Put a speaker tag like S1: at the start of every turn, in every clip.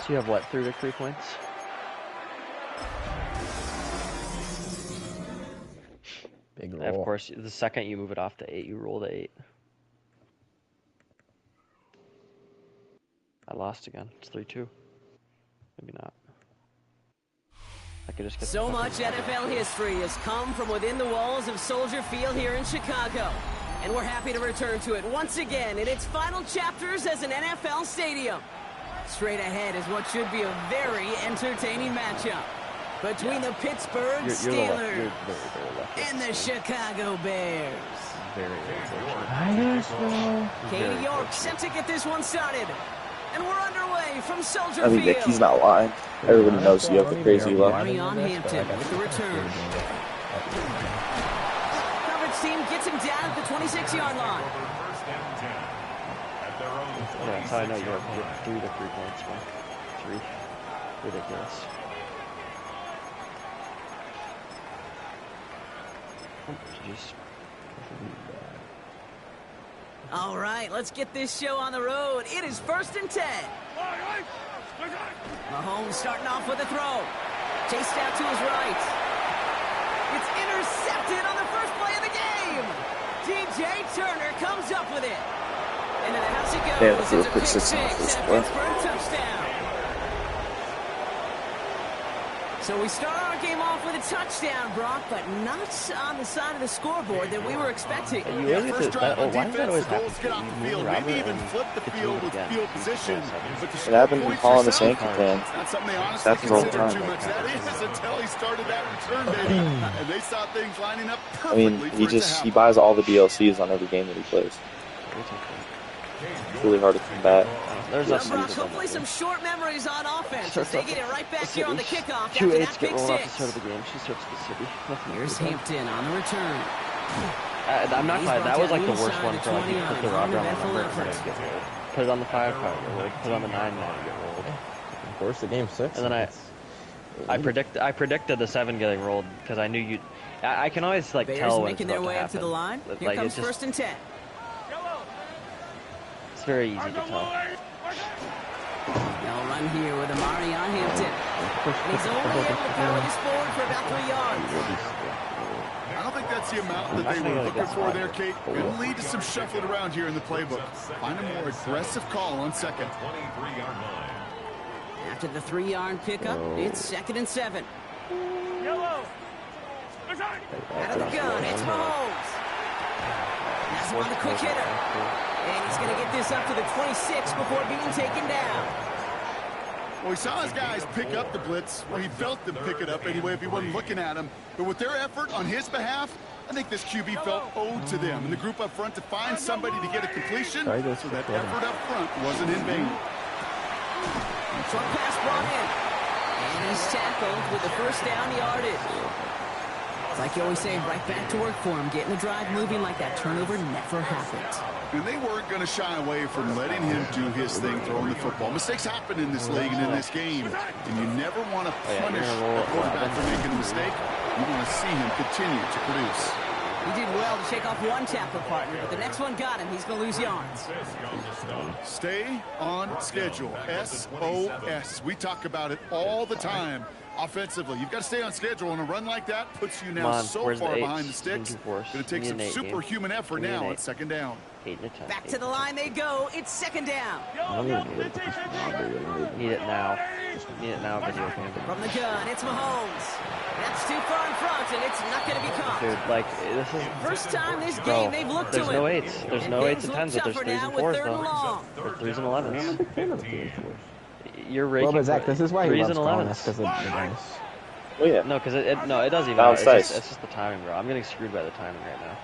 S1: So you have what, 3 victory points?
S2: Big roll.
S1: And of course, the second you move it off to 8, you roll to 8. I lost again. It's 3-2. Maybe not. I could just get
S3: so much NFL history has come from within the walls of Soldier Field here in Chicago. And we're happy to return to it once again in its final chapters as an NFL stadium. Straight ahead is what should be a very entertaining matchup between the Pittsburgh Steelers and the Chicago Bears. Katie York set to get this one started. And we're underway from Soldier Field.
S4: I mean, Nick, he's not lying. Everybody knows you have the crazy luck.
S3: Army on Hampton with the return. Coverage team gets him down at the 26-yard line.
S1: Yeah, that's how I know you have 3 victory points, man. 3. Ridiculous. Jeez.
S3: All right, let's get this show on the road. It is 1st and 10. Mahomes starting off with a throw. Chased out to his right. It's intercepted on the first play of the game. DJ Turner comes up with it. Into the house it goes.
S4: Yeah,
S3: it's a pick 6 and a Pittsburgh touchdown. So we start our game off with a touchdown, Brock, but not on the side of the scoreboard that we were expecting.
S1: First drive on defense, the goals get off the field. Maybe even flip the field with field position.
S4: It happened in Paul and the Sankey plan.
S5: That's something they honestly consider too much. That is until he started that return, baby. And they saw things lining up perfectly.
S4: I mean, he buys all the DLCs on every game that he plays. It's really hard to combat.
S1: There's
S3: Brock, hopefully some short memories on offense. They get it right back here on the kickoff after
S1: 2-8
S3: that
S1: get
S3: pick
S1: rolled off the
S3: 6.
S1: start of the game. She starts the city.
S3: Here's Hampton on the return.
S1: I'm not glad. That was like the worst one for like you put the rubber on the number and then get rolled. Put it on the 5 card, get rolled. Put it on the 9 and get rolled.
S2: Of course, the game 6.
S1: And then I predicted the 7 getting rolled because I knew you. I can always like
S3: Bears
S1: tell when
S3: making
S1: it's
S3: their
S1: about
S3: way
S1: to
S3: up to the
S1: happen.
S3: line. Here
S1: Like,
S3: comes
S1: it's just,
S3: 1st and 10.
S1: it's very easy to tell.
S3: They'll run here with Amari on Hampton. And he's only able to power this forward for about 3 yards.
S5: I don't think that's the amount that they were looking for there, Kate. It'll lead to some shuffling around here in the playbook. Find a more aggressive call on 2nd.
S3: After the 3-yard pickup, it's 2nd and 7. Out of the gun, it's Mahomes. That's him on the quick hitter. And he's going to get this up to the 26 before being taken down.
S5: Well, he saw his guys pick up the blitz. Well, he felt them pick it up anyway if he wasn't looking at him. But with their effort on his behalf, I think this QB felt owed to them. And the group up front to find somebody to get a completion, so that effort up front wasn't in vain.
S3: Short pass brought in. And he's tackled with the first down yardage. It's like you always say, right back to work for him. Getting the drive moving like that turnover never happened.
S5: And they weren't going to shy away from letting him do his thing throwing the football. Mistakes happen in this league and in this game. And you never want to punish a quarterback for making a mistake. You want to see him continue to produce.
S3: He did well to shake off one tackle partner, but the next one got him. He's going to lose yards.
S5: Stay on schedule. SOS. We talk about it all the time. Offensively, you've got to stay on schedule, and a run like that puts you now so far behind the sticks. Going to take some superhuman effort now on 2nd down.
S3: Back to the line they go. It's 2nd down.
S1: Need it now. Need it now, video game.
S3: From the gun, it's Mahomes. That's too far in front, and it's not going to be caught.
S1: Dude, like, this is...
S3: First time this game they've looked to
S1: it. There's no 8s and 10s, but there's 3s and 4s, though. There's 3s and 11s. You're raking.
S2: Well, Zach, this is why he loves
S1: 3s
S2: calling
S1: and
S2: us, because of the dice.
S4: Oh, yeah.
S1: No, because it doesn't even
S4: matter.
S1: It's just the timing, bro. I'm getting screwed by the timing right now.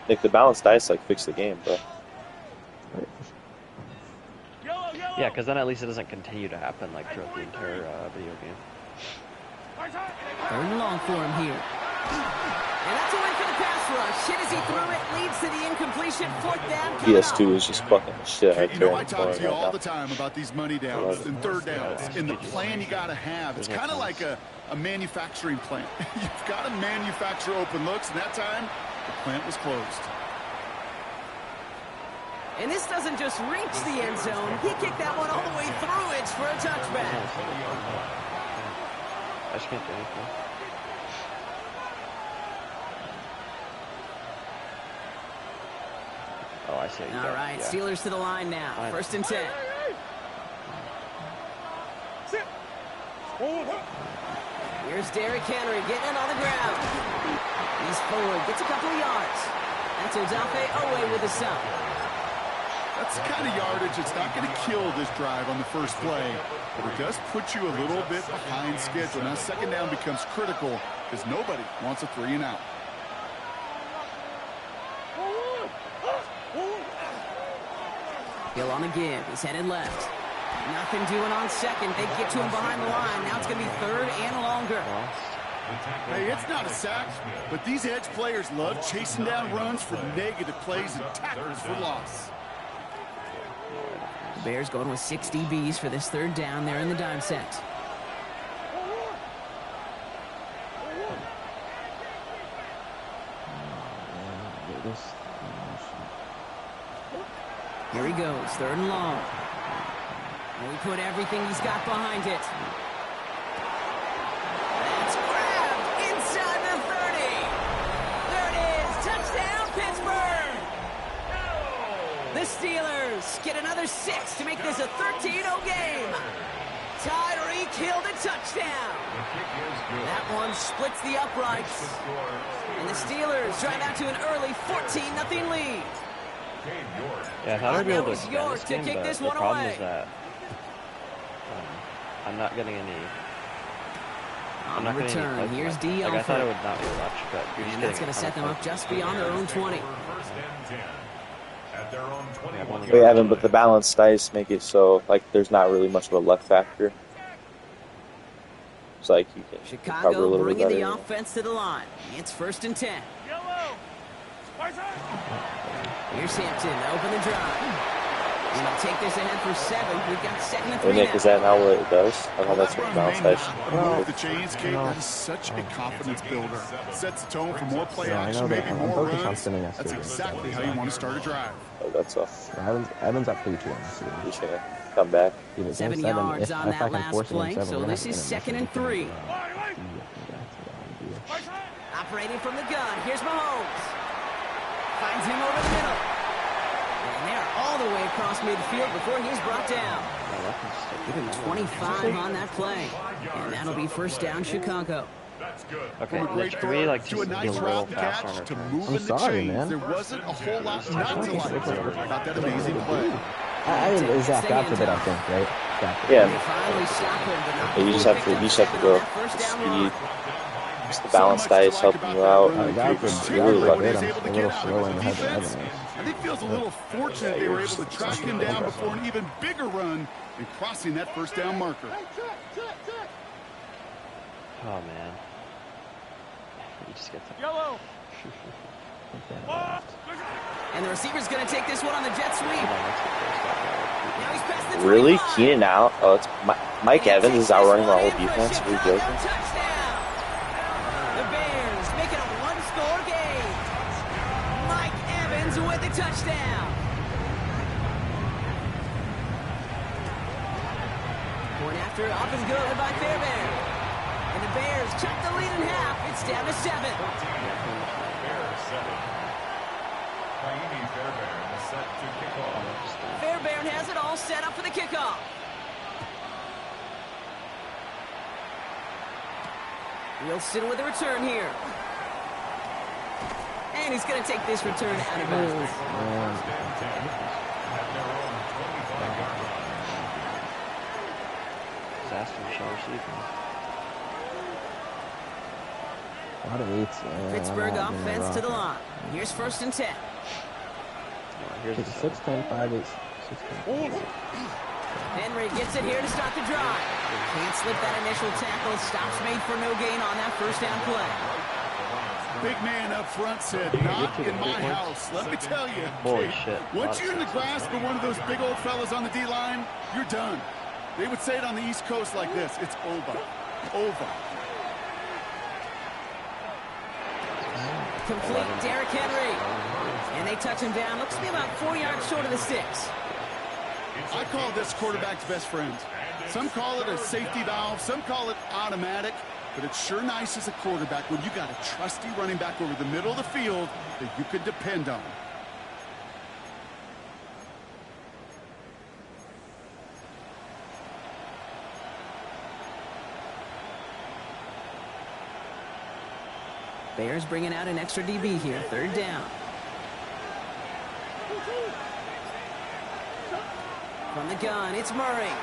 S4: Nick, the balanced dice, like, fix the game, bro.
S1: Yeah, because then at least it doesn't continue to happen, like, throughout the entire video game.
S3: 3rd and long for him here. And that's a win for the pass rush. Hit as he threw it, leads to the incompletion. 4th down.
S4: PS2 is just fucking shit.
S5: You know, I talk to you all the time about these money downs and 3rd downs and the plan you got to have. It's kind of like a manufacturing plant. You've got to manufacture open looks, and that time, the plant was closed.
S3: And this doesn't just reach the end zone. He kicked that one all the way through it for a touchback.
S1: I just can't do anything. Oh, I see.
S3: All right, yeah. Steelers to the line now. 1st and 10. Here's Derrick Henry getting it on the ground. He's forward, gets a couple of yards. That's Dawgpile with a stop.
S5: That's the kind of yardage that's not going to kill this drive on the first play, but it does put you a little bit behind schedule. Now 2nd down becomes critical because nobody wants a 3 and out.
S3: Hill on the give. He's headed left. Nothing doing on 2nd. They get to him behind the line. Now it's going to be 3rd and longer.
S5: Hey, it's not a sack, but these edge players love chasing down runs for negative plays and tackles for loss.
S3: The Bears going with 6 DBs for this 3rd down there in the dime set. Here he goes, 3rd and long. And we put everything he's got behind it. That's grabbed inside the 30. There it is, touchdown Pittsburgh! The Steelers get another 6 to make this a 13-0 game. Tyreek Hill a touchdown. That one splits the uprights. And the Steelers drive out to an early 14-0 lead.
S1: Yeah, I thought I'd be able to
S3: That was York
S1: this game,
S3: to kick
S1: but
S3: this
S1: the
S3: one
S1: problem
S3: away.
S1: is that I'm not getting any.
S3: On the return, here's D.
S1: Like, I thought it would not be much, but you're just
S3: and that's going to set them up just beyond their own 20.
S4: Wait, Evan, but the balanced dice make it so like there's not really much of a luck factor. It's like you can cover a
S3: Chicago
S4: little bit
S3: bringing
S4: better.
S3: the offense to the line. It's 1st and 10. Here's Hampton to open the drive. And they'll take this ahead for 7. We've got 2nd and 3
S4: Hey, Nick,
S3: now.
S4: is that not what it does? I thought that's what the balanced dice.
S5: Move the chains, Kate. That is such a confidence builder. Sets the tone for more play action, maybe more runs. That's exactly how you want to start a drive.
S4: Oh, that's all.
S2: Evans up 3-2 on this series.
S4: He's gonna come back.
S3: 7 yards on that last play, so this is 2nd and 3. Operating from the gun, here's Mahomes. Finds him over the middle. And they're all the way across midfield before he's brought down. Give him 25 on that play. And that'll be 1st down, Chicago.
S1: Okay,
S5: From a great
S1: can we like
S5: to
S1: just
S5: a
S1: be a
S5: nice
S1: little
S5: route
S1: faster
S5: catch
S1: on
S5: to
S1: our turn?
S5: moving the
S2: sorry,
S5: chains.
S2: man.
S5: There wasn't a whole lot not to like about that amazing play.
S2: It zapped out a bit, I think, right?
S4: Yeah.
S3: They finally stop him, but not
S4: You just have to go speed. Just the balanced dice helping you out. You're really lucky.
S2: I'm a little slow in the head to Evans.
S5: I think feels a little fortunate they were able to track him down before an even bigger run and crossing that 1st down marker.
S1: Oh man. You just get the
S3: Yellow. And the receiver's going to take this one on the jet sweep. Now he's past the 25.
S4: Really? Keenan out? Oh, it's Mike Evans is outrunning our whole defense? Are you joking?
S3: Touchdown. The Bears make it a 1-score game. Mike Evans with the touchdown. Point after up and good by Fairbairn. And the Bears cut the lead in half. It's down to 7. Fairbairn has it all set up for the kickoff. Wilson with a return here. And he's going to take this return out of bounds.
S2: A lot of 8s.
S3: Pittsburgh offense to the line. Here's 1st and 10.
S1: Here's
S2: It's 6-10, 5-8, 6-10.
S3: Henry gets it here to start the drive. Can't slip that initial tackle. Stops made for no gain on that 1st down play.
S5: Big man up front said, not in my house. Let me tell you.
S1: Holy shit.
S5: Once you're in the grasp of one of those big old fellas on the D-line, you're done. They would say it on the East Coast like this. It's over. Over.
S3: Complete Derrick Henry. And they touch him down. Looks to be about 4 yards short of the 6.
S5: I call this quarterback's best friend. Some call it a safety valve. Some call it automatic. But it's sure nice as a quarterback when you got a trusty running back over the middle of the field that you can depend on.
S3: Bears bringing out an extra DB here. 3rd down. From the gun, it's Murray.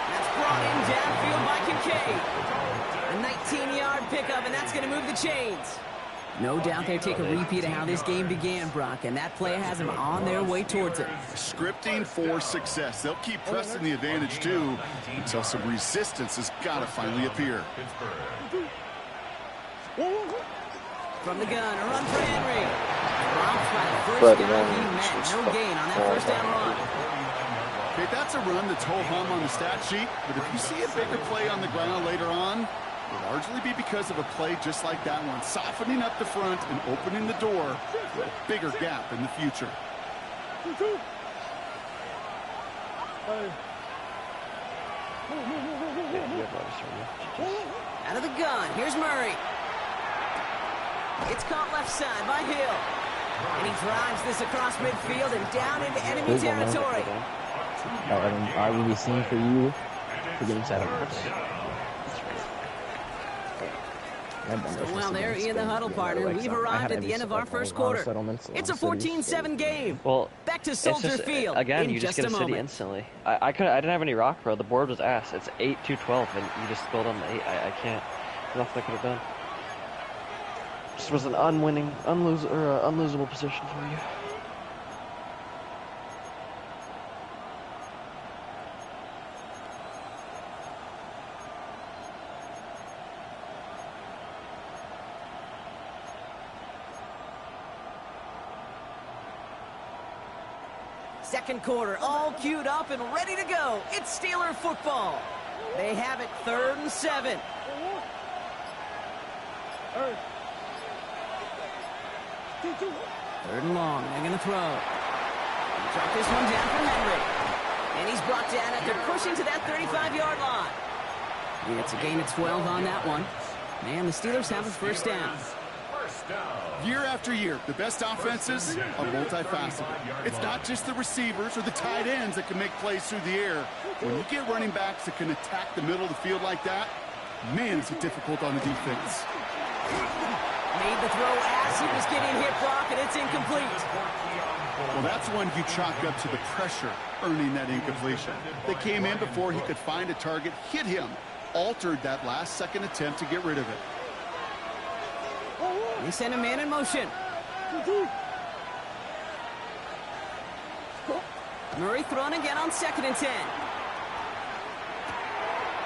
S3: That's brought in downfield by Kincaid. A 19-yard pickup, and that's going to move the chains. No doubt they take a repeat of how this game began, Brock, and that play has them on their way towards it.
S5: Scripting for success. They'll keep pressing the advantage, too, until some resistance has got to finally appear.
S3: From the gun, a run for Henry. First
S4: But
S3: down, he met. No gain on that first down run.
S5: Okay, that's a run that's ho-hum on the stat sheet, but if you see a bigger play on the ground later on, it'll largely be because of a play just like that one, softening up the front and opening the door to a bigger gap in the future.
S3: Out of the gun, here's Murray. It's caught left side by Hill. And he drives this across midfield and down into enemy territory.
S2: I will be seen for you for getting set up.
S3: Well, there in the huddle, partner. We've arrived at the end of our first quarter. It's a 14-7 game.
S1: Well,
S3: back to Soldier Field
S1: again,
S3: in
S1: you just
S3: just
S1: get
S3: a
S1: a city
S3: moment.
S1: instantly. I didn't have any rock, bro. The board was ass. It's 8-2-12, and you just spilled on the 8. I can't. Nothing I could have done. This was an unlosable position for you.
S3: Second quarter, all queued up and ready to go. It's Steeler football. They have it 3rd and 7. Third and long. They're going to throw. Drop this one down for Henry. And he's brought down after pushing to that 35-yard line. And it's a gain of 12 on that one. And the Steelers have a first down.
S5: Year after year, the best offenses are multifaceted. It's not just the receivers or the tight ends that can make plays through the air. When you get running backs that can attack the middle of the field like that, man, is it difficult on the defense.
S3: Made the throw as he was getting hit, Brock, and it's incomplete.
S5: Well, that's one you chalk up to the pressure earning that incompletion. They came in before he could find a target, hit him, altered that last-second attempt to get rid of it.
S3: They send a man in motion. Murray thrown again on 2nd and 10.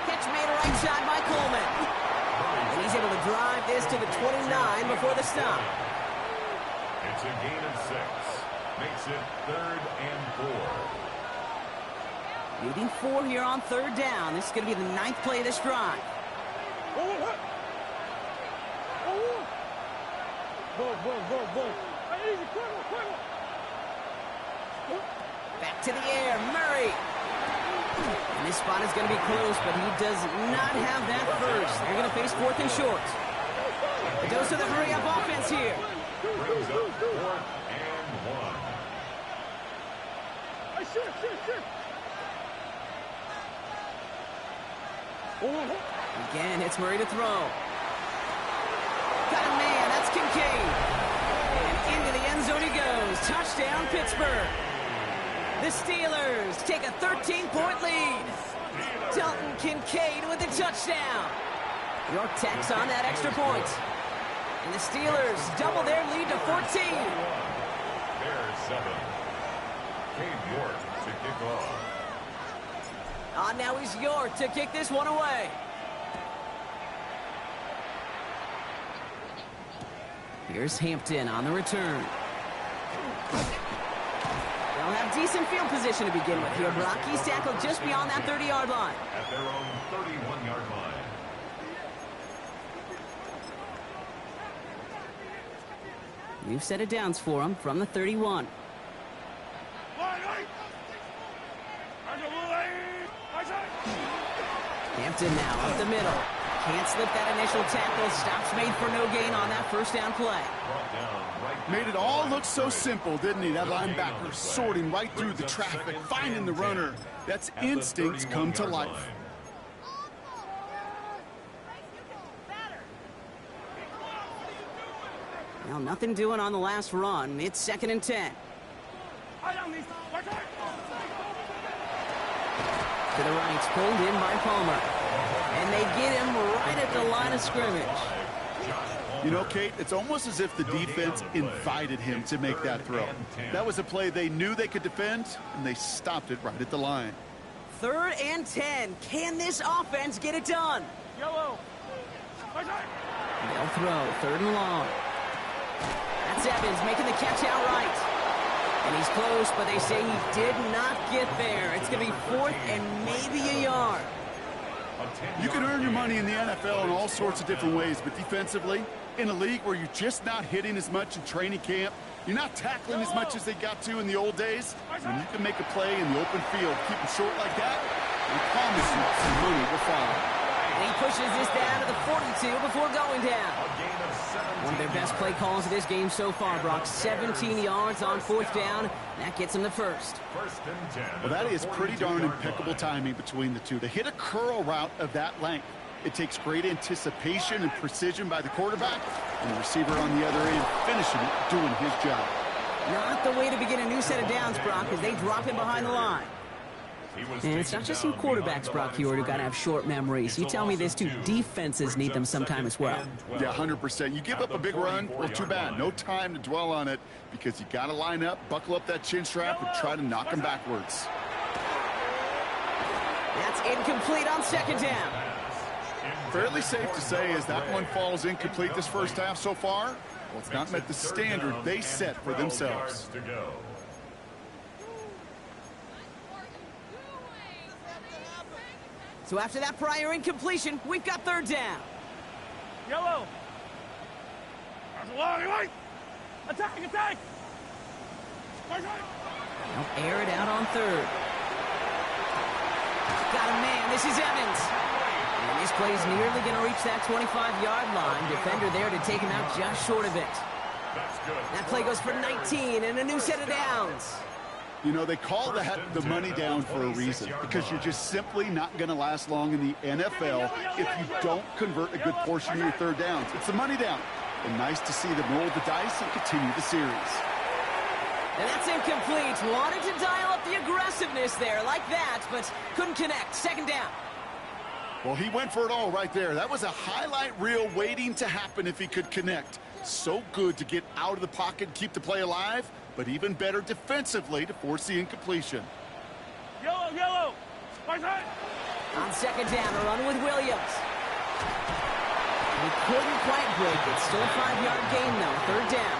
S3: Catch made right side by Coleman. And he's able to drive this to the 29 before the stop.
S6: It's a gain of 6. Makes it 3rd and 4.
S3: Needing 4 here on 3rd down. This is going to be the 9th play of this drive. Back to the air, Murray. And this spot is going to be close, but he does not have that first. They're going to face 4th and short. The dose of the hurry-up offense here.
S6: Brings up 4th and 1.
S3: Again, it's Murray to throw. Got a man, that's Kincaid. And into the end zone he goes. Touchdown, Pittsburgh. The Steelers take a 13-point lead. Dalton Kincaid with the touchdown. York tacks on that extra point. And the Steelers double their lead to 14.
S6: Bears 7. Cade York to kick off.
S3: Now he's York to kick this one away. Here's Hampton on the return. They'll have decent field position to begin with here. Brock, he's tackled just beyond that 30-yard line.
S6: At their own 31-yard line.
S3: New set of downs for him from the 31. Hampton now up the middle. Can't slip that initial tackle. Stops made for no gain on that first down play.
S5: Made it all look so simple, didn't he? That linebacker sorting right through the traffic, finding the runner. That's instincts come to life.
S3: Now nothing doing on the last run. It's 2nd and 10. To the right, pulled in by Palmer. And they get him right at the line of scrimmage.
S5: You know, Kate, it's almost as if the defense invited him to make that throw. That was a play they knew they could defend, and they stopped it right at the line.
S3: 3rd and 10. Can this offense get it done? They'll throw 3rd and long. That's Evans making the catch outright. And he's close, but they say he did not get there. It's going to be 4th and maybe a yard.
S5: You can earn your money in the NFL in all sorts of different ways, but defensively, in a league where you're just not hitting as much in training camp, you're not tackling as much as they got to in the old days, when you can make a play in the open field, keep it short like that, I promise you some money will follow.
S3: And he pushes this down to the 42 before going down. One of their best play calls of this game so far, Brock. 17 yards on 4th down. That gets them the first.
S5: Well, that is pretty darn impeccable timing between the two. To hit a curl route of that length, it takes great anticipation and precision by the quarterback, and the receiver on the other end finishing it, doing his job.
S3: Not the way to begin a new set of downs, Brock, as they drop him behind the line. And it's not just some quarterbacks, Brock, here who got to have short memories. You tell me this too, defenses need them sometime as well.
S5: Yeah, 100%. You give up a big run, well, too bad. No time to dwell on it because you got to line up, buckle up that chin strap, and try to knock them backwards.
S3: That's incomplete on 2nd down.
S5: Fairly safe to say as that one falls incomplete this first half so far, well, it's not met the standard they set for themselves.
S3: So after that prior incompletion, we've got 3rd down.
S7: Yellow. Attack, attack.
S3: They'll air it out on 3rd. Got a man. This is Evans. And this play's nearly going to reach that 25-yard line. Defender there to take him out just short of it. That play goes for 19 and a new set of downs.
S5: You know, they call that the money down for a reason, because you're just simply not going to last long in the NFL if you don't convert a good portion of your 3rd downs. It's the money down. And nice to see them roll the dice and continue the series.
S3: And that's incomplete. Wanted to dial up the aggressiveness there like that, but couldn't connect. 2nd down.
S5: Well, he went for it all right there. That was a highlight reel waiting to happen if he could connect. So good to get out of the pocket and keep the play alive, but even better defensively to force the incompletion.
S7: Yellow, yellow.
S3: On 2nd down, a run with Williams. He couldn't quite break it. Still a 5-yard gain, though. 3rd down.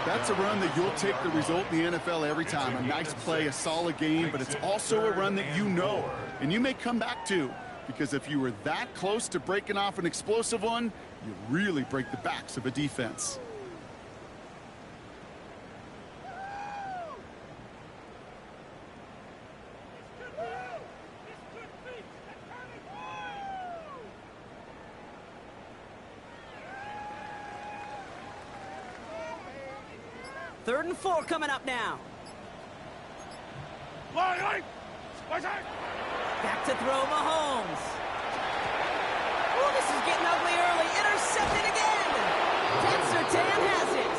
S5: That's a run that you'll take the result in the NFL every time. A nice play, a solid game, but it's also a run that you know, and you may come back to, because if you were that close to breaking off an explosive one, you really break the backs of a defense.
S3: Third and 4 coming up now. Back to throw Mahomes. Oh, this is getting ugly early. Intercepted again. Ted Surtain has it.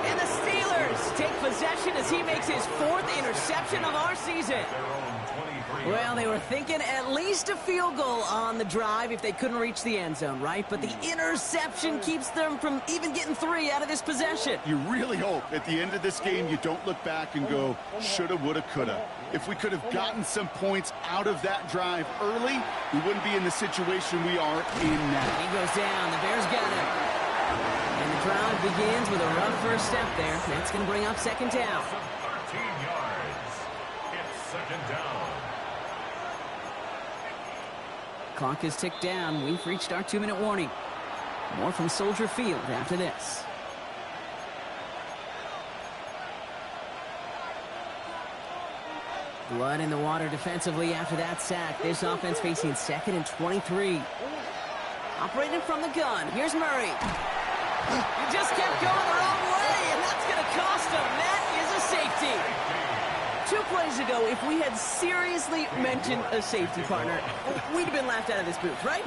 S3: And the Steelers take possession as he makes his 4th interception of our season. Well, they were thinking at least a field goal on the drive if they couldn't reach the end zone, right? But the interception keeps them from even getting 3 out of this possession.
S5: You really hope at the end of this game you don't look back and go, shoulda, woulda, coulda. If we could have gotten some points out of that drive early, we wouldn't be in the situation we are in now.
S3: He goes down. The Bears got him. And the drive begins with a rough first step there. That's going to bring up 2nd down.
S6: 13 yards. It's 2nd down.
S3: Clock is ticked down. We've reached our 2-minute warning. More from Soldier Field after this. Blood in the water defensively after that sack. This offense facing 2nd and 23. Operating from the gun. Here's Murray. He just kept going the wrong way, and that's going to cost him. That is a safety. 2 plays ago, if we had seriously mentioned a safety partner, we'd have been laughed out of this booth, right?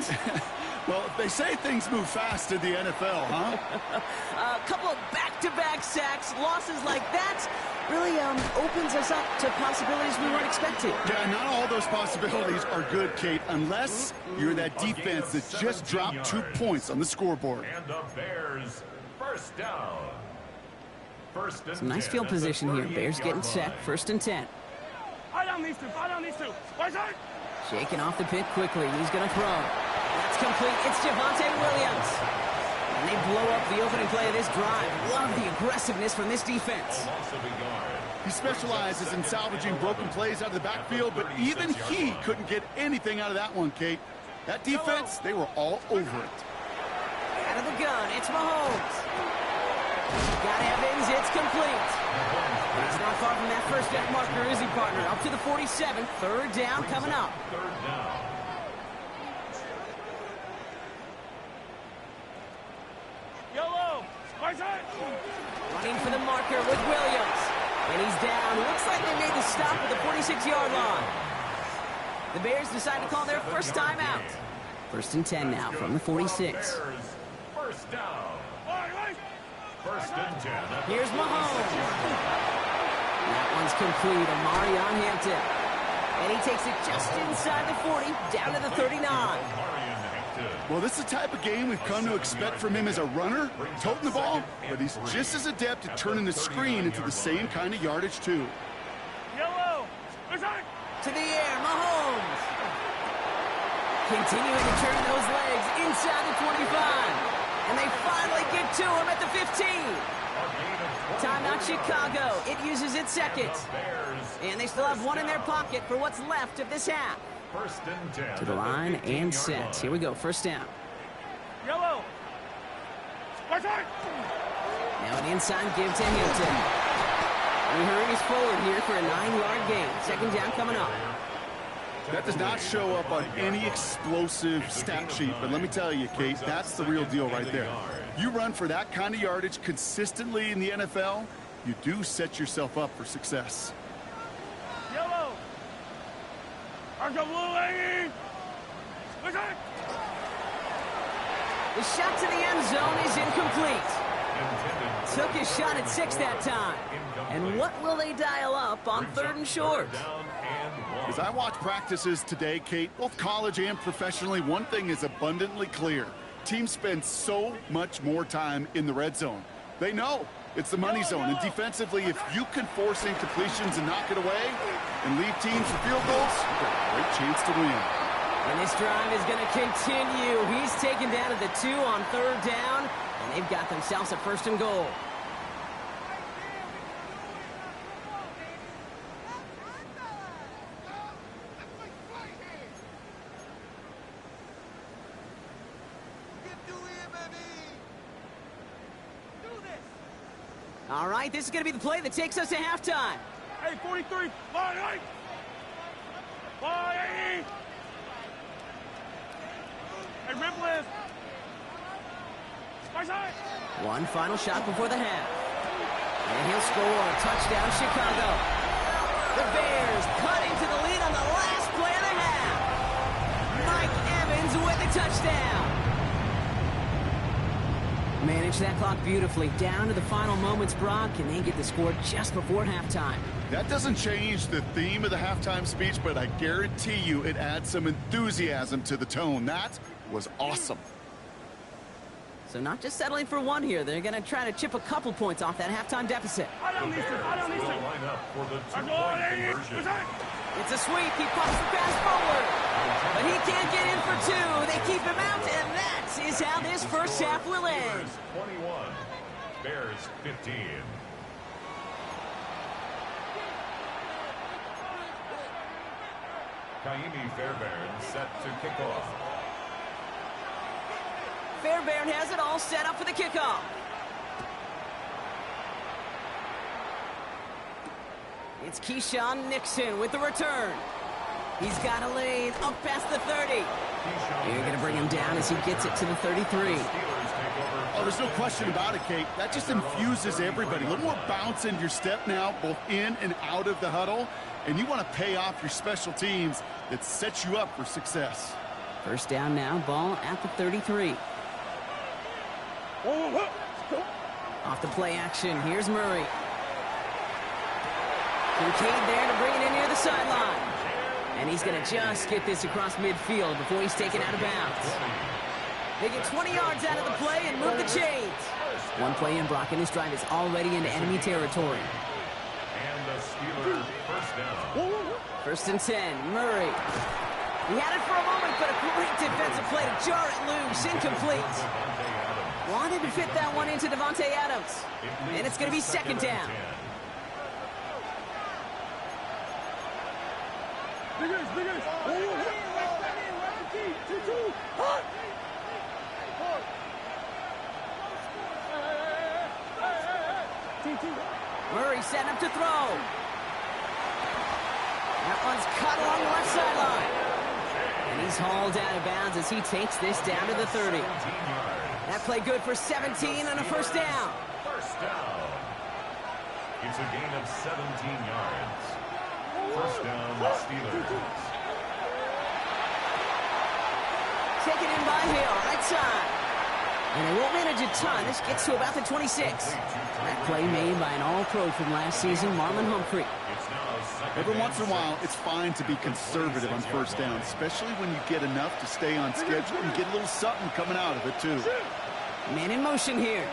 S5: Well, they say things move fast in the NFL, huh?
S3: A couple of back-to-back sacks, losses like that, really opens us up to possibilities we weren't expecting.
S5: Yeah, not all those possibilities are good, Kate, unless you're that defense that just dropped 2 points on the scoreboard.
S6: And the Bears, first down. First and
S3: Some nice field position here. Bears getting set. 1st and 10.
S7: I don't need to. Right side.
S3: Shaking off the pit quickly. He's going to throw. That's complete. It's Javonte Williams. And they blow up the opening play of this drive. Love the aggressiveness from this defense.
S5: He specializes in salvaging broken plays out of the backfield, but even he couldn't get anything out of that one, Kate. That defense, they were all over it.
S3: Out of the gun, it's Mahomes. Got Evans, it's complete. He's not far from that first down marker, is he, partner? Up to the 47, 3rd down coming up.
S7: Yellow. Right side.
S3: Running for the marker with Williams. And he's down. Looks like they made the stop at the 46-yard line. The Bears decide to call their first time out. 1st and 10 now from the 46.
S6: First down. First and 10.
S3: Here's Mahomes. That one's complete. Amari on Hampton. And he takes it just inside the 40, down to the 39.
S5: Well, this is the type of game we've come to expect from him as a runner, toting the ball, but he's just as adept at turning the screen into the same kind of yardage, too.
S7: Yellow. Right side.
S3: To the air, Mahomes. Continuing to turn those legs inside the 25. And they finally get to him at the 15. Timeout Chicago. It uses its 2nd. And they still have 1 in their pocket for what's left of this half.
S6: First and 10.
S3: To the line and set. Here we go. 1st down.
S7: Yellow. Right side.
S3: Now an inside give to Hampton. And he hurries forward here for a 9-yard gain. 2nd down coming up.
S5: That does not show up on any explosive stat sheet, but let me tell you, Kate, that's the real deal right there. You run for that kind of yardage consistently in the NFL, you do set yourself up for success.
S7: Yellow. Arco blue hanging. Right side.
S3: The shot to the end zone is incomplete. Took his shot at 6 that time. And what will they dial up on 3rd and short?
S5: As I watch practices today, Kate, both college and professionally, one thing is abundantly clear. Teams spend so much more time in the red zone. They know it's the money zone, and defensively, if you can force incompletions and knock it away and leave teams for field goals, you've got a great chance to win.
S3: And this drive is going to continue. He's taken down at the 2 on 3rd down, and they've got themselves a 1st and goal. All right, this is going to be the play that takes us to halftime.
S7: Hey, 43. Line. Line. Hey, rip lift. Right side.
S3: One final shot before the half. And he'll score. Touchdown, Chicago. The Bears cut into the lead on the last play of the half. Mike Evans with the touchdown. Manage that clock beautifully. Down to the final moments, Brock, and they get the score just before halftime.
S5: That doesn't change the theme of the halftime speech, but I guarantee you it adds some enthusiasm to the tone. That was awesome.
S3: So not just settling for 1 here. They're going to try to chip a couple points off that halftime deficit.
S7: I don't need to.
S6: Line up for the two-point conversion.
S3: It's a sweep. He pops the pass forward. But he can't get in for 2. They keep him out, and that is how this first half will end.
S6: 21, Bears 15. Kaimi Fairbairn set to kick off.
S3: Fairbairn has it all set up for the kickoff. It's Keyshawn Nixon with the return. He's got a lane up past the 30. You're going to bring him down as he gets it to the 33.
S5: Oh, there's no question about it, Kate. That just infuses everybody. A little more bounce in your step now, both in and out of the huddle. And you want to pay off your special teams that sets you up for success.
S3: First down now, ball at the 33. Off the play action, here's Murray. Kincaid there to bring it in near the sideline. And he's going to just get this across midfield before he's taken out of bounds. They get 20 yards out of the play and move the chains. One play in, Brock, and his drive is already into enemy territory.
S6: And the Steelers first down.
S3: First and 10, Murray. He had it for a moment, but a great defensive play to jar it loose, incomplete. Wanted to fit that one into Davante Adams. And it's going to be second down. Murray setting up to throw. That one's cut along the left sideline. And he's hauled out of bounds as he takes this down to the 30. That play good for 17 on a first down.
S6: First down. It's a gain of 17 yards. First down, Steelers.
S3: Taken in by Hill, right side. And they won't manage a ton. This gets to about the 26. That play made by an all-pro from last season, Marlon Humphrey.
S5: Every once in a while, it's fine to be conservative on first down, especially when you get enough to stay on schedule and get a little something coming out of it, too.
S3: Man in motion here.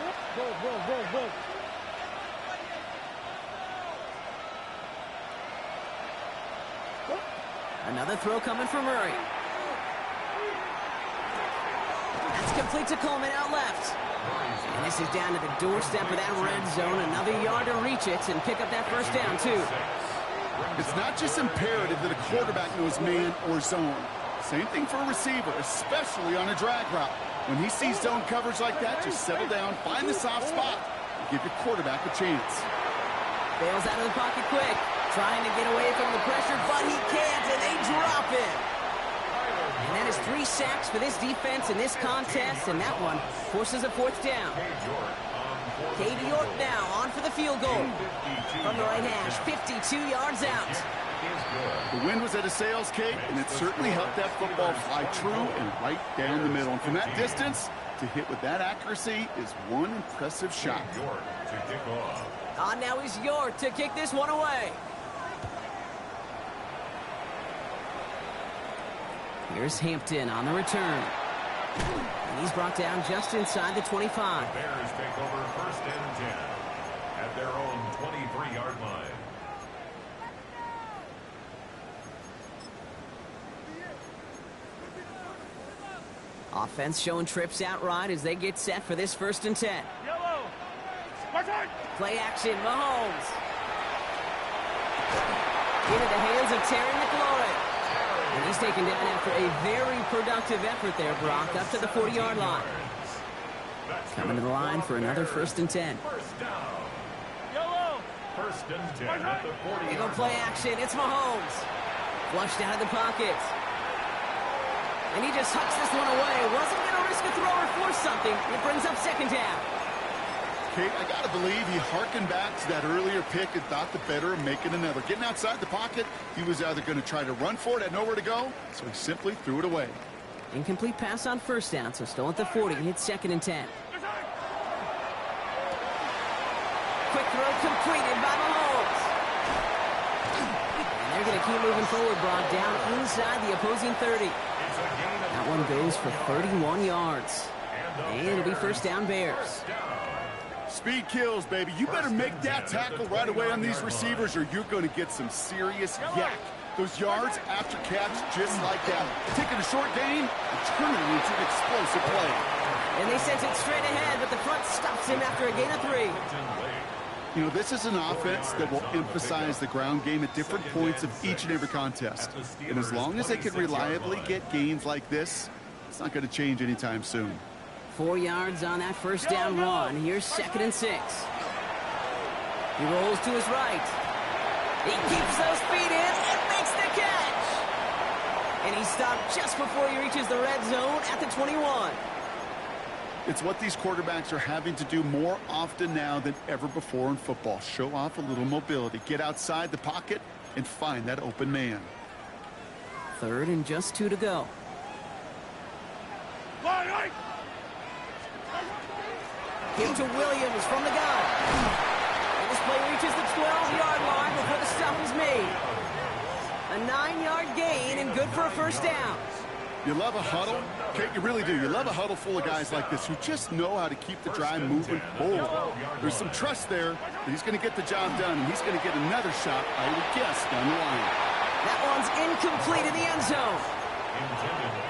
S3: Another throw coming from Murray. That's complete to Coleman out left. And this is down to the doorstep of that red zone. Another yard to reach it and pick up that first down, too.
S5: It's not just imperative that a quarterback knows man or zone. Same thing for a receiver, especially on a drag route. When he sees zone coverage like that, just settle down, find the soft spot, and give your quarterback a chance.
S3: Bails out of the pocket quick, trying to get away from the pressure, but he can't, and they drop him. And that is 3 sacks for this defense in this contest, and that one forces a fourth down. Katie York now on for the field goal. From the right hash, 52 yards out.
S5: The wind was at a sails, Kate, and it certainly helped that football fly true and right down the middle. And from that distance, to hit with that accuracy is one impressive shot.
S6: York to kick off.
S3: On now is York to kick this one away. Here's Hampton on the return. And he's brought down just inside the 25.
S6: Bears take over first and 10 at their own 23-yard line.
S3: Offense showing trips out right as they get set for this first and 10.
S7: Yellow.
S3: Play action, Mahomes. Into the hands of Terry McLaurin. And he's taken down after a very productive effort there, Brock, up to the 40-yard line. Coming to the line for another first and 10.
S6: First down.
S7: Yellow.
S6: First and 10 at the 40.
S3: They go play action. It's Mahomes. Flushed out of the pocket. And he just hucks this one away. Wasn't going to risk a throw or force something. It brings up second down.
S5: Kate, I got to believe he harkened back to that earlier pick and thought the better of making another. Getting outside the pocket, he was either going to try to run for it, had nowhere to go, so he simply threw it away.
S3: Incomplete pass on first down, so still at the 40. Hits second and 10. Quick throw completed by Mahomes. And they're going to keep moving forward, Brock, down inside the opposing 30. That one goes for 31 yards. And it'll be first down Bears.
S5: Speed kills, baby. You better make that tackle right away on these receivers or you're going to get some serious yak. Those yards after catch just like that. Taking a short gain and turning it into an explosive play.
S3: And they sent it straight ahead, but the front stops him after a gain of 3.
S5: You know, this is an offense that will emphasize the ground game at different points of each and every contest. And as long as they can reliably get gains like this, it's not going to change anytime soon.
S3: 4 yards on that first down run. Here's second and 6. He rolls to his right. He keeps those feet in and makes the catch. And he stopped just before he reaches the red zone at the 21.
S5: It's what these quarterbacks are having to do more often now than ever before in football. Show off a little mobility. Get outside the pocket and find that open man.
S3: 3rd and just 2 to go. Give to Williams from the gun. And this play reaches the 12-yard line before the stop is made. A 9-yard gain and good for a first down.
S5: You love a huddle? Okay, you really do. You love a huddle full of guys like this who just know how to keep the drive moving forward. There's some trust there that he's going to get the job done, and he's going to get another shot, I would guess, down the line.
S3: That one's incomplete in the end zone.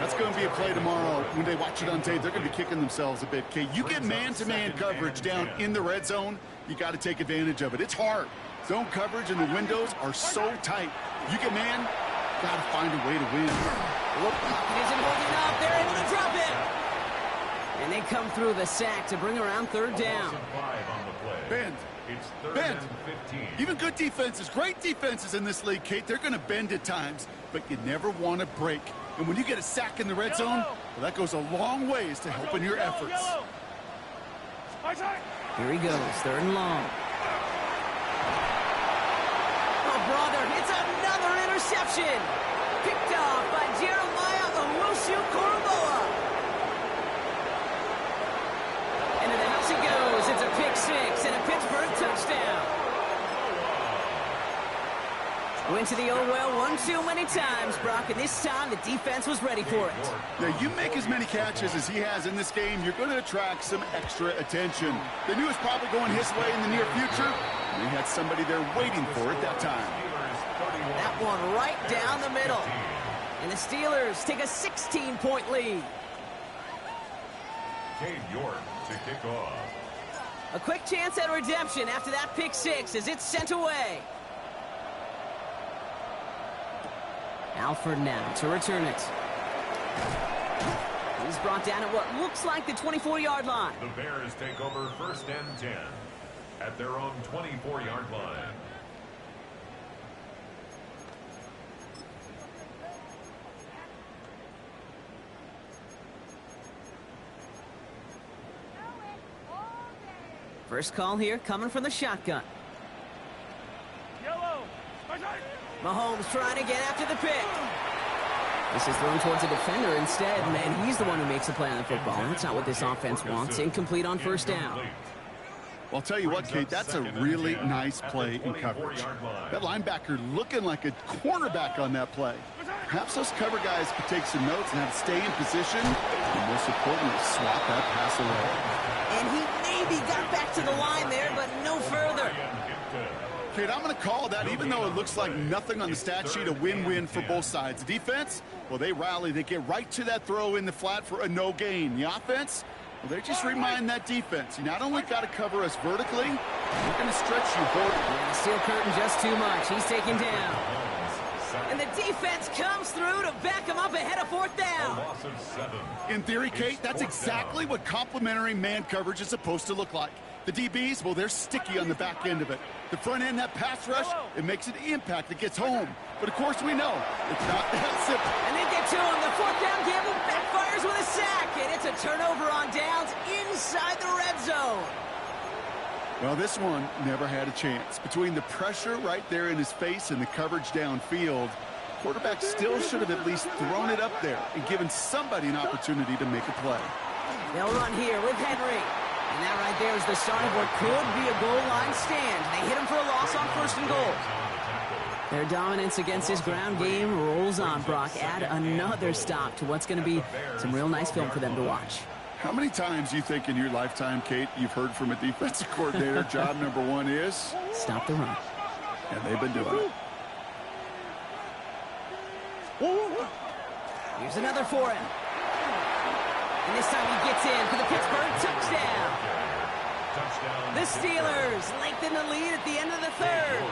S5: That's going to be a play tomorrow. When they watch it on tape, they're going to be kicking themselves a bit. Okay, you get man-to-man coverage down in the red zone, you got to take advantage of it. It's hard. Zone coverage and the windows are so tight. You get man, got to find a way to win.
S3: Pocket isn't holding up. They're able to drop it. And they come through the sack to bring around 3rd down.
S5: Bend. Bend. Even good defenses, great defenses in this league, Kate, they're going to bend at times, but you never want to break. And when you get a sack in the red zone, well, that goes a long ways to helping your efforts.
S3: Here he goes, 3rd and long. Oh, brother, it's another interception. Picked off by Jeremiah Owusu-Koramoah. Into the house he goes. It's a pick-6 and a Pittsburgh touchdown. Went to the old well one too many times, Brock, and this time the defense was ready for it.
S5: Now, you make as many catches as he has in this game, you're going to attract some extra attention. They knew it was probably going his way in the near future, and they had somebody there waiting for it that time.
S3: That one right down the middle. And the Steelers take a 16-point lead.
S6: Cade York to kick off.
S3: A quick chance at redemption after that pick-6 as it's sent away. Alford now to return it. He's brought down at what looks like the 24-yard line.
S6: The Bears take over 1st and 10 at their own 24-yard line.
S3: First call here coming from the shotgun. Mahomes trying to get after the pick. This is thrown towards a defender instead, and he's the one who makes a play on the football. That's not what this offense wants. Incomplete on 1st down.
S5: Well, I'll tell you what, Kate, that's a really nice play in coverage. That linebacker looking like a cornerback on that play. Perhaps those cover guys could take some notes and have to stay in position, and most importantly, swat that pass away.
S3: And he maybe got back to the line there, but no further.
S5: Kate, I'm going to call that, even though it looks like nothing on the stat sheet, a win-win for both sides. The defense, well, they rally. They get right to that throw in the flat for a no gain. The offense, well, they just remind that defense. You not only got to cover us vertically, we're going to stretch you vertically.
S3: Yeah, steel curtain just too much. He's taken down. And the defense comes through to back him up ahead of 4th down.
S5: In theory, Kate, that's exactly what complementary man coverage is supposed to look like. The DBs, well, they're sticky on the back end of it. The front end, that pass rush, it makes an impact. It gets home. But, of course, we know it's not that simple.
S3: And they get to him. The 4th down gamble backfires with a sack. And it's a turnover on downs inside the red zone.
S5: Well, this one never had a chance. Between the pressure right there in his face and the coverage downfield, quarterback still should have at least thrown it up there and given somebody an opportunity to make a play.
S3: They'll run here with Henry. And that right there is the start of what could be a goal line stand. They hit him for a loss on 1st and goal. Their dominance against his ground game rolls on, Brock. Add another stop to what's going to be some real nice film for them to watch.
S5: How many times do you think in your lifetime, Kate, you've heard from a defensive coordinator, job number 1 is?
S3: Stop the run.
S5: And they've been doing it.
S3: Here's another for him. And this time he gets in for the Pittsburgh touchdown. The Steelers lengthen the lead at the end of the 3rd.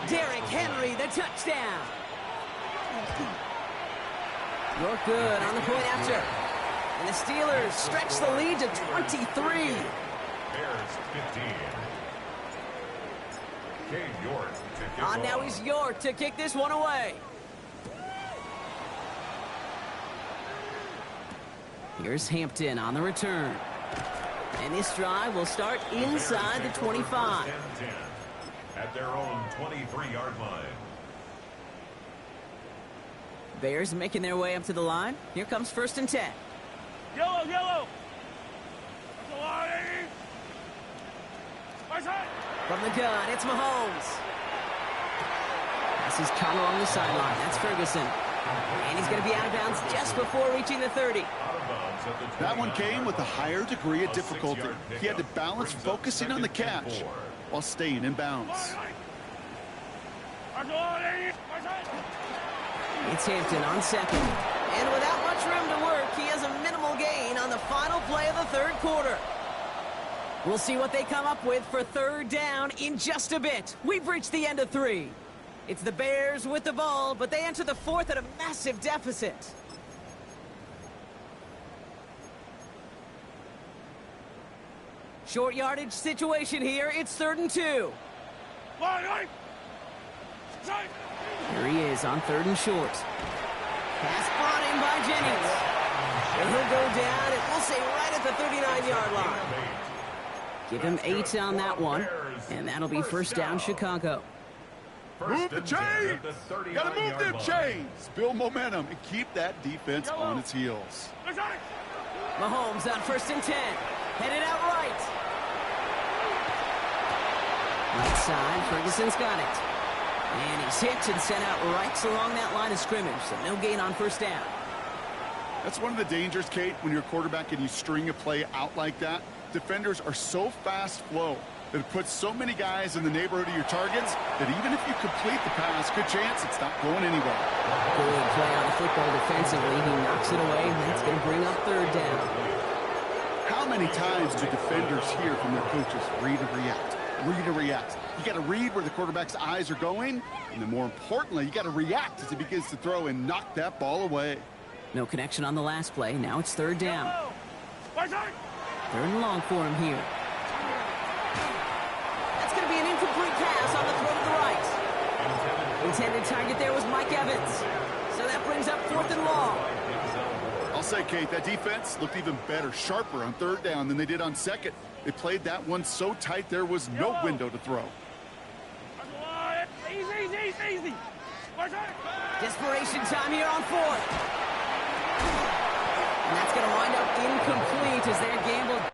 S3: Derrick Henry, the touchdown. You're good on the point after. And the Steelers stretch the lead to 23.
S6: Bears 15. Cade York to kick
S3: Now
S6: off.
S3: he's York to kick this one away. Here's Hampton on the return. And this drive will start inside the 25.
S6: First and 10 at their own 23-yard line.
S3: Bears making their way up to the line. Here comes 1st and 10.
S7: Yellow, yellow. That's a lot, Iggy. Right side.
S3: From the gun, it's Mahomes. This is caught along the sideline. That's Ferguson. And he's going to be out of bounds just before reaching the 30.
S5: That one came with a higher degree of difficulty. He had to balance focusing on the catch while staying in bounds.
S7: That's a lot, Iggy. Right side.
S3: It's Hampton on 2nd. And without much room to work, he has a minimal gain on the final play of the 3rd quarter. We'll see what they come up with for 3rd down in just a bit. We've reached the end of 3. It's the Bears with the ball, but they enter the 4th at a massive deficit. Short yardage situation here. It's 3rd and 2.
S7: Line. Side.
S3: Here he is on 3rd and short. Pass brought in by Jennings. And he'll go down, and we'll say right at the 39-yard line. Give him 8 on that one, and that'll be 1st down Chicago.
S5: Move the chains! Gotta move them chains! Build momentum and keep that defense on its heels.
S7: Right side.
S3: Mahomes on 1st and 10. Headed out right. Right side, Ferguson's got it. And he's hit and sent out right along that line of scrimmage, so no gain on 1st down.
S5: That's one of the dangers, Kate, when you're a quarterback and you string a play out like that. Defenders are so fast flow that it puts so many guys in the neighborhood of your targets that even if you complete the pass, good chance it's not going anywhere.
S3: Good play on the football defensively. He knocks it away, and that's going to bring up 3rd down.
S5: How many times do defenders hear from their coaches, read and react, read and react? You got to read where the quarterback's eyes are going, and then more importantly, you got to react as he begins to throw and knock that ball away.
S3: No connection on the last play. Now it's 3rd down.
S7: Yellow. Right side.
S3: 3rd and long for him here. That's going to be an incomplete pass on the throw to the right. Intended target there was Mike Evans. So that brings up 4th and long.
S5: I'll say, Kate, that defense looked even better, sharper on 3rd down than they did on 2nd. They played that one so tight there was no window to throw.
S7: That's a lot. Easy. Right side.
S3: Desperation time here on 4th. And that's going to wind up incomplete as they're gambled.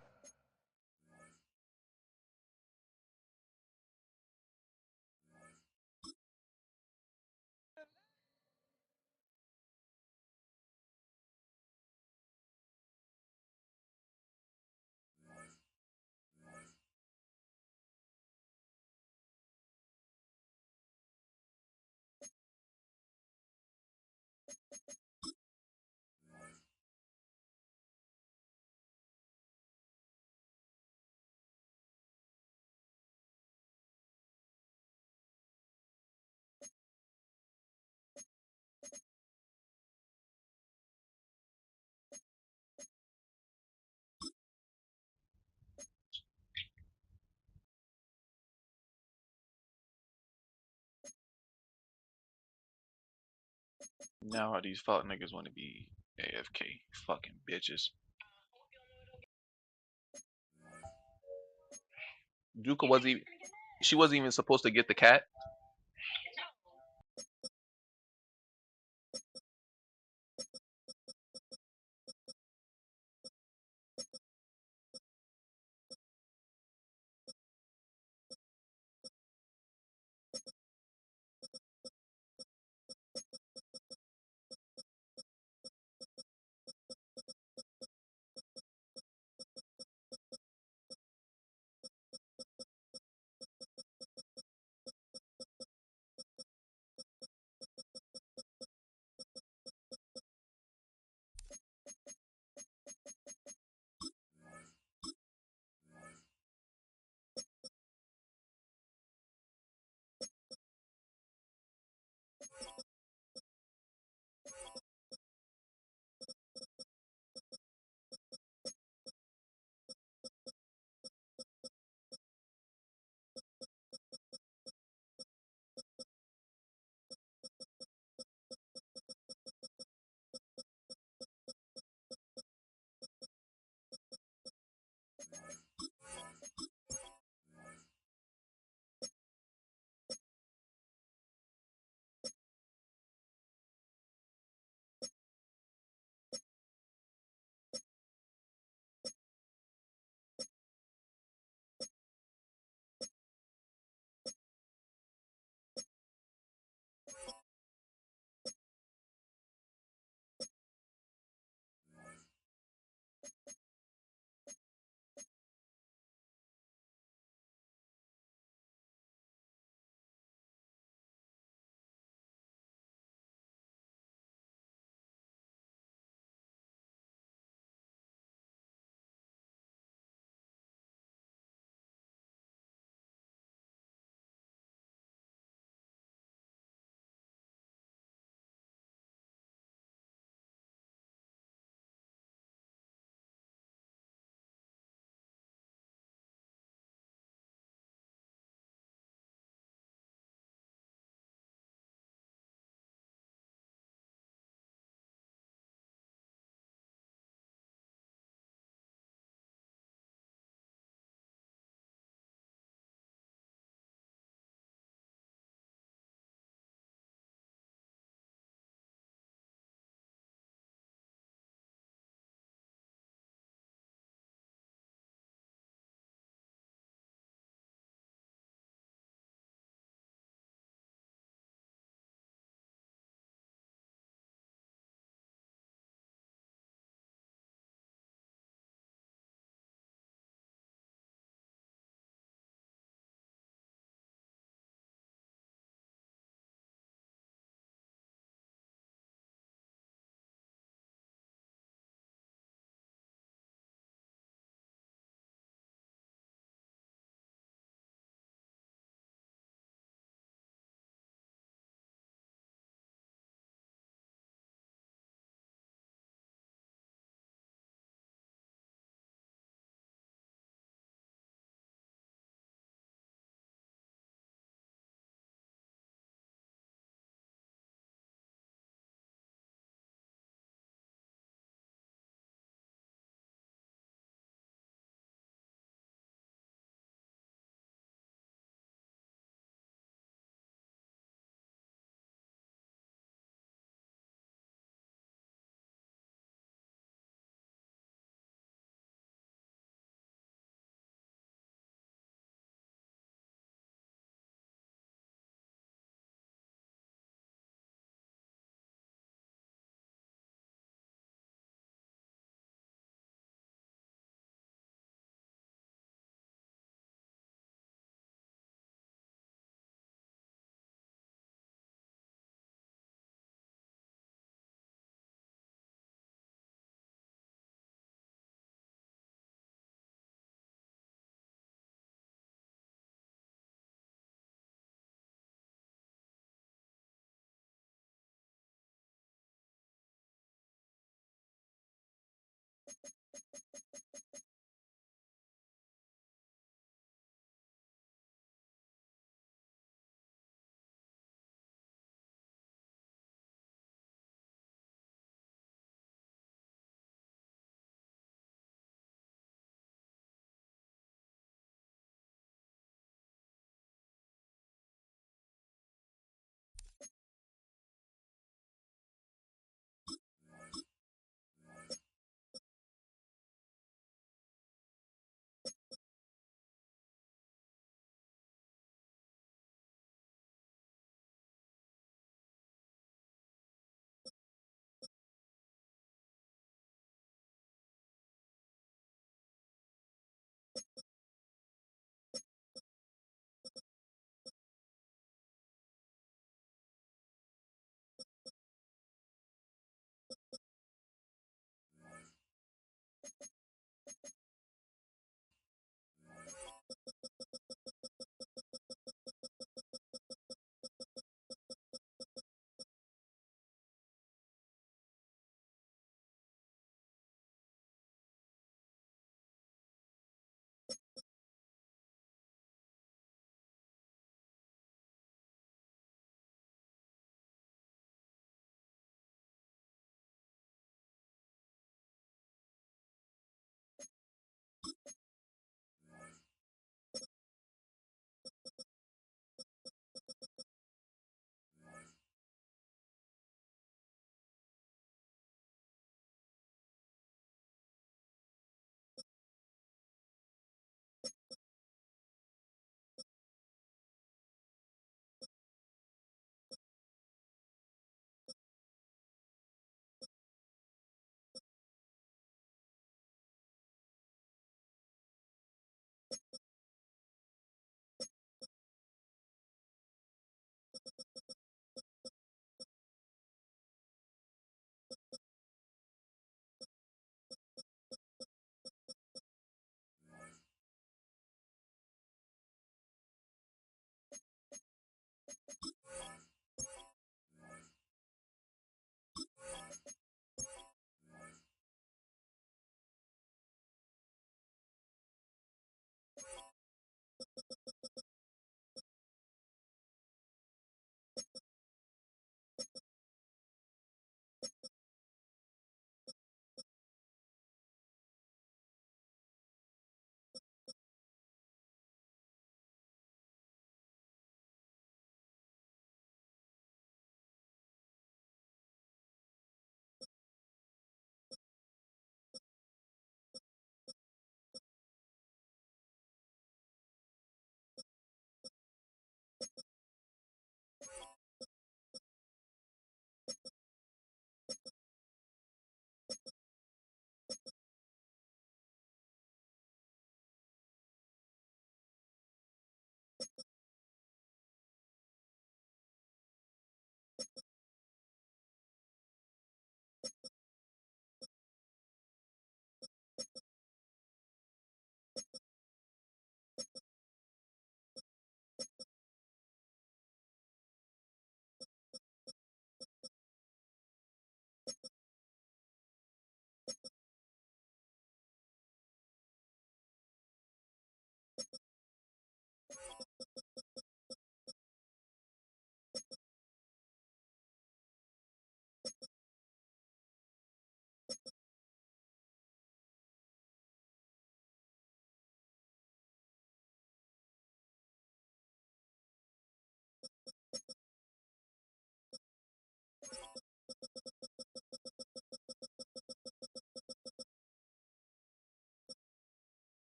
S8: Now how these fuck niggas want to be AFK. Fucking bitches. Juka wasn't even, she wasn't even supposed to get the cat.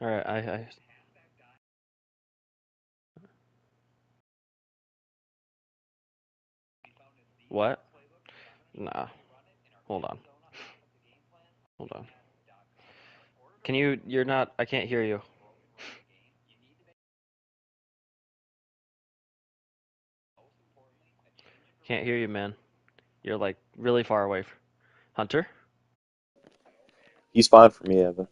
S1: Alright, I... What? Nah. Hold on. Hold on. Can you... You're not... I can't hear you. Can't hear you, man. You're like really far away. Hunter?
S4: He's fine for me, Evan.